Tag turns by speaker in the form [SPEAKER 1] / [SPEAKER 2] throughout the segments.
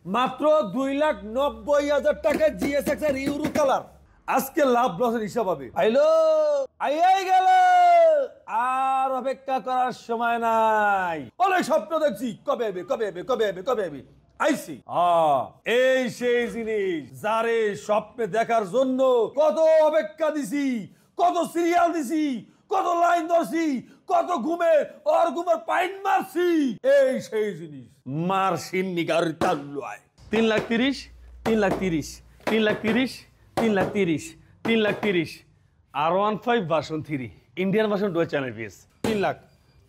[SPEAKER 1] মাত্র 2,90,000 টাকা জিএসএক্স এর ইউরো কালার। আজকে লাভ লসের হিসাব হবে। আইলো আইয়াই গেল, আর অপেক্ষা করার সময় নাই। অনেক স্বপ্ন দেখছি, কবে হবে কবে হবে কবে হবে কবে হবে। আইসি এই সেই জিনিস যারে স্বপ্নে দেখার জন্য কত অপেক্ষা দিছি, কত সিরিয়াল দিছি, কত লাইন ধরছি, কত ঘুমের পাইন মারছি। এই সেই জিনিস মারসিন নিগার তাল্লুয় 3,30,000 3,30,000 3,30,000 3,30,000 3,30,000 R15 version 3 Indian version dual channel PS 3 lakh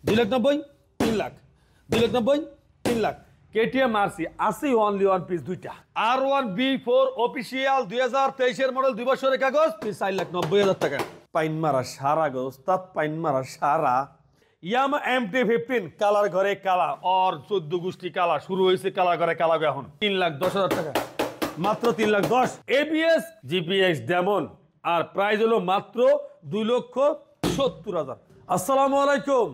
[SPEAKER 1] 2,90,000 3 lakh 2,90,000 3 lakh KTM RC আসি অনলি ওয়ান পিস দুইটা R1B4 অফিশিয়াল 2023 এর মডেল 2 বছরের কাগজ 4,90,000 টাকা। পাইন মারা সারা গো ওস্তাদ, পাইন মারা সারা। ইয়ামা MT-15 কালার ঘরে কালা আর 14 গোষ্ঠী কালা শুরু হয়েছে, কালার ঘরে কালা এখন 3,10,000 টাকা, মাত্র 3,10,000। ABS GPX ডেমন আর প্রাইস হলো মাত্র 2,70,000। আসসালামু আলাইকুম।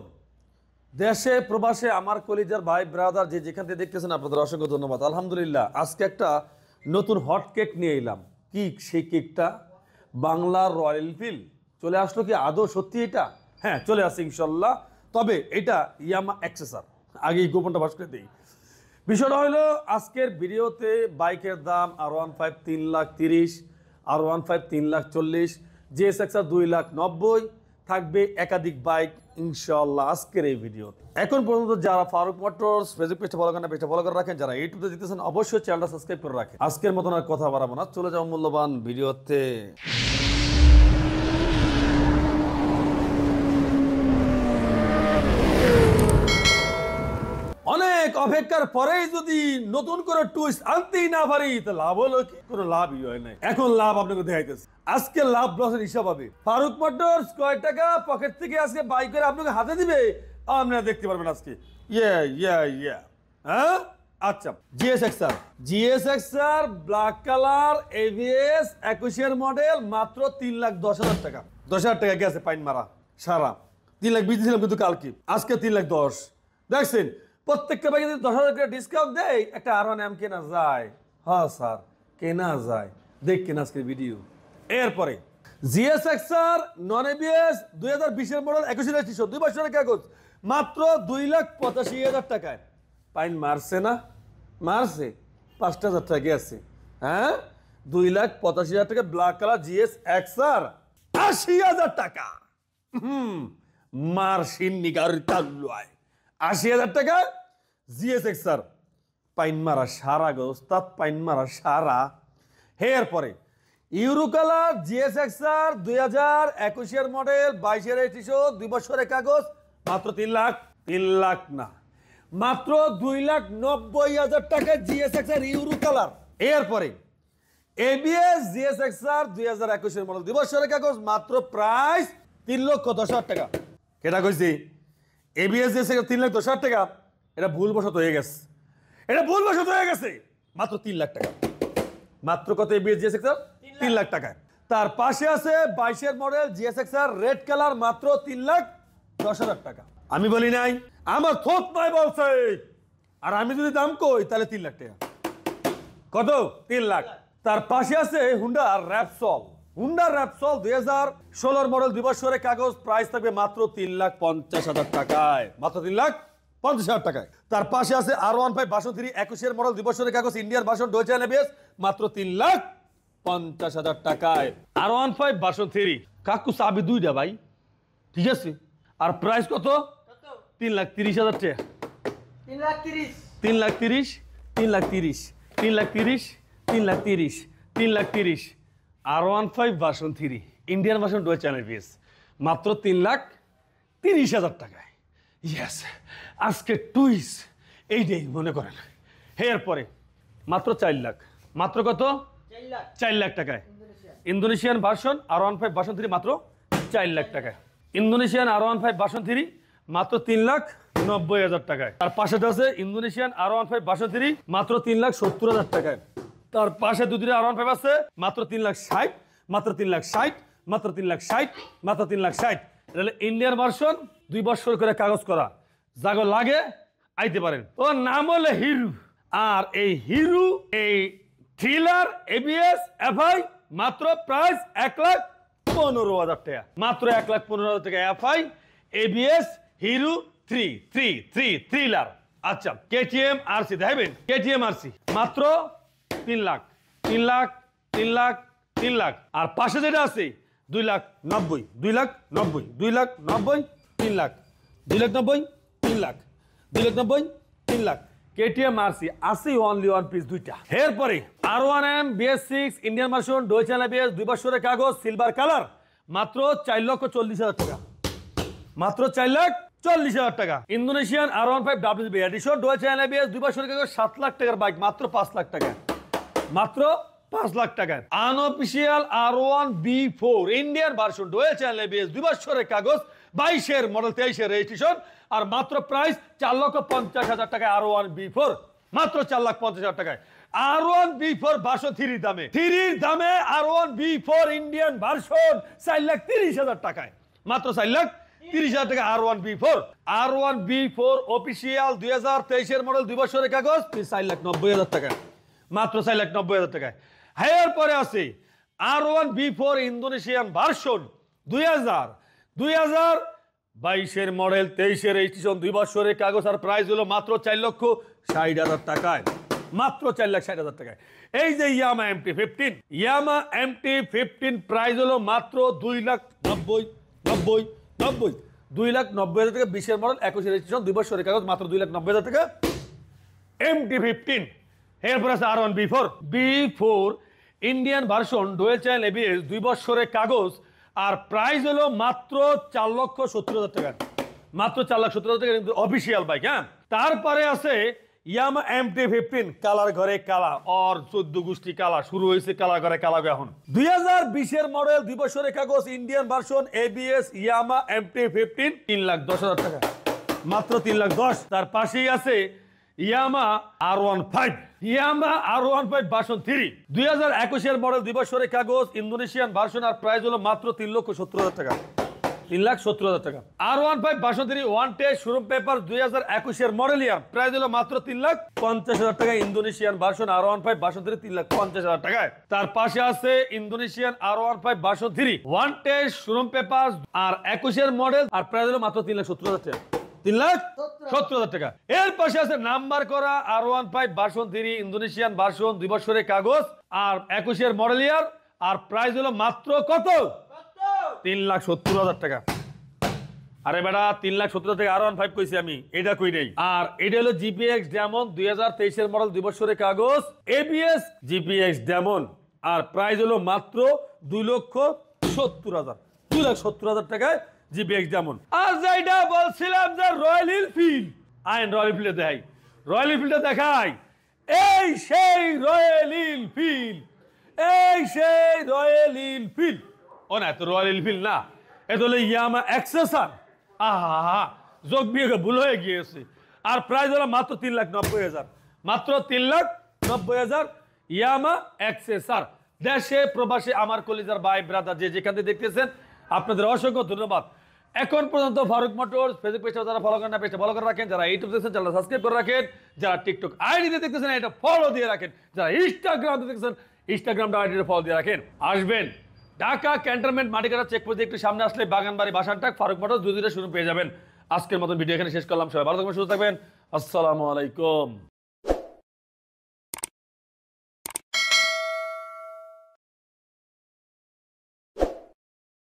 [SPEAKER 1] দেশে প্রবাসে আমার কলিজার ভাই ব্রাদার যে যেখান থেকে দেখতেছেন আপনাদের অসংখ্য ধন্যবাদ। আলহামদুলিল্লাহ আজকে একটা নতুন হট কেক নিয়ে এলাম। কি সেই কেকটা? বাংলার রয়্যাল ফিল চলে আসলো কি আদৌ সত্যি এটা? হ্যাঁ চলে আসছে ইনশাল্লাহ। তবে এটা ইয়ামা অ্যাক্সেসর, আগে এই গোপনটা বাস করে দিই। বিষয়টা হলো আজকের ভিডিওতে বাইকের দাম R15 3,30,000, R15 3,40,000, GSXR 2,90,000 থাকবে একাধিক বাইক ইনশাআল্লাহ আজকের এই ভিডিওতে। এখন পর্যন্ত যারা ফারুক মোটরস ফেসবুক পেজটা ফলো করেন, পেজটা ফলো করে রাখেন, যারা ইউটিউবে দেখতেছেন অবশ্যই চ্যানেলটা সাবস্ক্রাইব করে রাখেন। আজকের মতন আর কথা বাড়াবো না, চলে যাও মূল্যবান ভিডিওতে। অনেক অপেক্ষার পরেই যদি নতুন করে টুইস্ট আনতেই না পারি তো লাভ হলো কি? কোনো লাভই হয় নাই। এখন লাভ আপনাকে দেখাইতেছে। আজকে লাভ লসের হিসাব হবে। ফারুক মোটরস কয় টাকা পকেট থেকে আজকে বাই করে আপনাকে হাতে দিবে আপনারা দেখতে পারবেন আজকে। হ্যাঁ আচ্ছা, GSX-R black colour ABS 21 model মাত্র 3,10,000 টাকা। 10,000 টাকা গেছে পাইন মারা সারা। 3,20,000 দিয়েছিলাম কিন্তু কালকে, আজকে 3,10,000। দেখছেন প্রত্যেকটা বাইকে যদি 10,000 করে ডিসকাউন্ট দেয় একটা R1M কেনা যায়। হ্যাঁ স্যার কেনা যায়, দেখেন আজকের ভিডিও। এরপরে জিএসএক্সআর নন ABS 2020 এর মডেল 21 রেজিস্ট্রেশন 2 বছরের কাগজ মাত্র 2,85,000 টাকায়। পাইন মারছে না? মারছে 5,000 টাকা গেছে। হ্যাঁ 2,85,000 টাকা ব্ল্যাক কালার জিএসএক্সআর 80,000 টাকা। মারসিন নিগার তাল্লুয় 80,000 টাকা জিএসএক্সআর পাইন মারা সারা গো ওস্তাদ, পাইন মারা সারা। এরপরে ইউরো কালার জিএসএক্সআর 2021 এর মডেল 22 রেজিস্ট্রেশন 2 বছরের কাগজ মাত্র 3 লাখ না মাত্র 2,90,000 টাকা জিএসএক্সআর ইউরো কালার। এরপরে ABS জিএসএক্সআর 2021 এর মডেল 2 বছরের কাগজ মাত্র প্রাইস 3,10,000 টাকা। কেটা কইছি ABS জিএসএক্সআর 3,10,000 টাকা? এটা ভুলবশত হয়ে গেছে, মাত্র 3 লাখ টাকা। মাত্র কত ABS জিএসএক্সআর? 3 লাখ টাকায়। তার পাশে আছে 22 এর মডেল জিএসএক্সআর রেড কালার মাত্র 3,10,000 টাকা। আমি বলি নাই, আমার থোত নাই বলছে। আর আমি যদি দাম কই তাহলে 3 লাখ টাকা। কত? 3 লাখ। তার পাশে আছে হুন্ডা র্যাপসল 2016 মডেল 2 বছরের কাগজ প্রাইস থাকবে মাত্র 3,50,000 টাকায়, মাত্র 3,50,000 টাকায়। তার পাশে আছে R15 ভার্সন 3 21 এর মডেল 2 বছরের কাগজ Indian version dual channel ABS মাত্র 3,50,000 টাকায়। R15 ভার্সন 3 কাকু চাবি দুইটা ভাই, ঠিক আছে। আর প্রাইস কত? 3,30,000 টাকা। 3,30,000 R15 version 3 Indian version dual channel ABS মাত্র 3,30,000 টাকায়। ইয়েস, আজকে টুইস্ট এইটাই মনে করেন। এরপরে মাত্র 4 লাখ। মাত্র কত? 4 লাখ টাকায় ইন্দোনেশিয়ান ভার্সন R15 ভার্সন 3 মাত্র 4 লাখ টাকায়। ইন্দোনেশিয়ান R15 ভার্সন 3 মাত্র 3,90,000 টাকায়। তার পাশে আছে ইন্দোনেশিয়ান R15 ভার্সন 3 মাত্র 3,70,000 টাকায়। তার পাশে দুটি R15 আছে মাত্র 3,60,000, মাত্র 3,60,000, মাত্র 3,60,000, মাত্র 3,60,000। এটা ইন্ডিয়ান ভার্সন 2 বছর করে কাগজ করা। জাগো লাগে আইতে পারেন। ওর নাম হলো হিরো, আর এই হিরো এই থ্রিলার এবিএস এফআই মাত্র প্রাইস 1,15,000 টাকা, মাত্র 1,15,000 টাকা এফআই এবিএস হিরো থ্রিলার। আচ্ছা, কেটিএম আরসি দেখাবেন, কেটিএম আরসি মাত্র 3 লাখ, 3 লাখ, 3 লাখ, 3 লাখ। আর পাশে যেটা আছে 2,90,000, 2,90,000, 2,90,000, 3 লাখ, 2,90,000, 3 লাখ, 2,90,000, 3 লাখ। কেটিএম আরসি আছে অনলি ওয়ান পিস দুইটা। এরপরে R1M BS6 Indian version dual channel ABS 2 বছরের কাগজ সিলভার কালার মাত্র 4,40,000 টাকা, মাত্র 4,40,000 টাকা। Indonesian R15 WB edition dual channel ABS 2 বছরের কাগজ 7 লাখ টাকার বাইক মাত্র 5 লাখ টাকা, মাত্র 5 লাখ টাকায়। Unofficial R1 B4 Indian version dual channel ABS 2 বছরের কাগজ 22 মডেল 23 রেজিস্ট্রেশন আর মাত্র প্রাইস 4,50,000 টাকায় R1 B4, মাত্র 4,50,000 টাকায়। R1 B4 ভার্সন 3 দামে, 3 দামে R1 B4 ইন্ডিয়ান ভার্সন 4,30,000 টাকায়, মাত্র 4,30,000 টাকা R1 B4। R1 B4 official 2023 model 2 বছরের কাগজ 4,90,000 টাকা, মাত্র 4,90,000 টাকায়। এরপরে আছে R1 B4 Indonesian version 2022 model 23 registration 2 বছরের কাগজ আর প্রাইস হলো মাত্র 4,60,000 টাকায়, মাত্র 4,60,000 টাকায়। এই যে ইয়ামা MT-15, ইয়ামা MT-15 প্রাইস হলো মাত্র 2,90,000 2,90,000 টাকা, 20 মডেল 21 রেজিস্ট্রেশন 2 বছরের কাগজ মাত্র 2,90,000 টাকা MT-15। এরপর আছে R1 B4 Indian version dual channel ABS 2 বছরের কাগজ আর প্রাইস হলো মাত্র 4,70,000 টাকা, মাত্র 4,70,000 টাকা, কিন্তু অফিসিয়াল বাইক। হ্যাঁ, তারপরে আছে ইয়ামা MT-15 কালার ঘরে কালা আর 14 গোষ্ঠী কালা শুরু হয়েছে, কালার ঘরে কালা এখন 2020 মডেল 2 বছরের কাগজ ইন্ডিয়ান ভার্সন ABS ইয়ামা MT-15 3,10,000 টাকা, মাত্র 3,10,000। তার পাশেই আছে ইয়ামা R15, ইয়ামা R15 ভার্সন 3 2021 মডেল 2 বছরের কাগজ ইন্দোনেশিয়ান ভার্সন আর প্রাইস হলো মাত্র 3,70,000 টাকা, 3,70,000 টাকা। R15 version 3 one test showroom paper 2021 model ইয়ার প্রাইস হলো মাত্র 3,50,000 টাকা ইন্দোনেশিয়ান ভার্সন R15 ভার্সন 3 3,50,000 টাকায়। তার পাশে আছে Indonesian R15 version 3 one test showroom paper আর 21 মডেল আর প্রাইস হলো মাত্র 3,70,000 টাকা, 3,70,000 টাকা। এর পাশে আছে নাম্বার করা R15 ভার্সন 3 ইন্দোনেশিয়ান ভার্সন 2 বছরের কাগজ আর 21 মডেল ইয়ার আর প্রাইস হলো মাত্র কত, 3,70,000 টাকা। আরে বেটা 3,70,000 টাকা R15 কইছি আমি, এটা কই নাই। আর এটা হলো GPX ডায়মন্ড 2023 মডেল 2 বছরের কাগজ ABS GPX ডায়মন্ড আর প্রাইস হলো মাত্র 2,70,000, 2,70,000 টাকায় GPX ডায়মন্ড। আর যেটা বলছিলাম যে রয়্যাল এনফিল্ড, আইন রয়্যাল এনফিল্ডে দেখাই, রয়্যাল এনফিল্ডে দেখাই, এই সেই রয়্যাল এনফিল্ড, এই সেই রয়্যাল এনফিল্ড। ও না, তো রয়্যাল এনফিল্ড না, এটা হলো ইয়ামা এক্সেসার। আহা, যোগ বিয়োগ ভুল হয়ে গিয়েছে। আর প্রাইস হলো মাত্র 3,90,000, মাত্র 3,90,000 ইয়ামা এক্সেসার। দেশে প্রবাসে আমার কলিজার ভাই ব্রাদার যে যেখান থেকে দেখতেছেন আপনাদের অসংখ্য ধন্যবাদ। এখন পর্যন্ত ফারুক মোটরস ফেসবুক পেজটা যারা ফলো করেন না, পেজটা ফলো করে রাখেন, যারা ইউটিউব দেখছেন চ্যানেলটা সাবস্ক্রাইব করে রাখেন, যারা টিকটক আইডিতে দেখতেছেন এটা ফলো দিয়ে রাখেন, যারা ইনস্টাগ্রামে দেখতেছেন ইনস্টাগ্রামটা আইডিতে ফলো দিয়ে রাখেন। আসবেন ঢাকা ক্যান্টনমেন্ট মাটিকাটা চেকপোস্ট একটু সামনে আসলে বাগানবাড়ি বাসানটাক ফারুক মোটরস 2 শুরু পেয়ে যাবেন। আজকের মতন ভিডিও এখানে শেষ করলাম। সবাই ভালো থাকবেন, সুস্থ থাকবেন। আসসালামু আলাইকুম।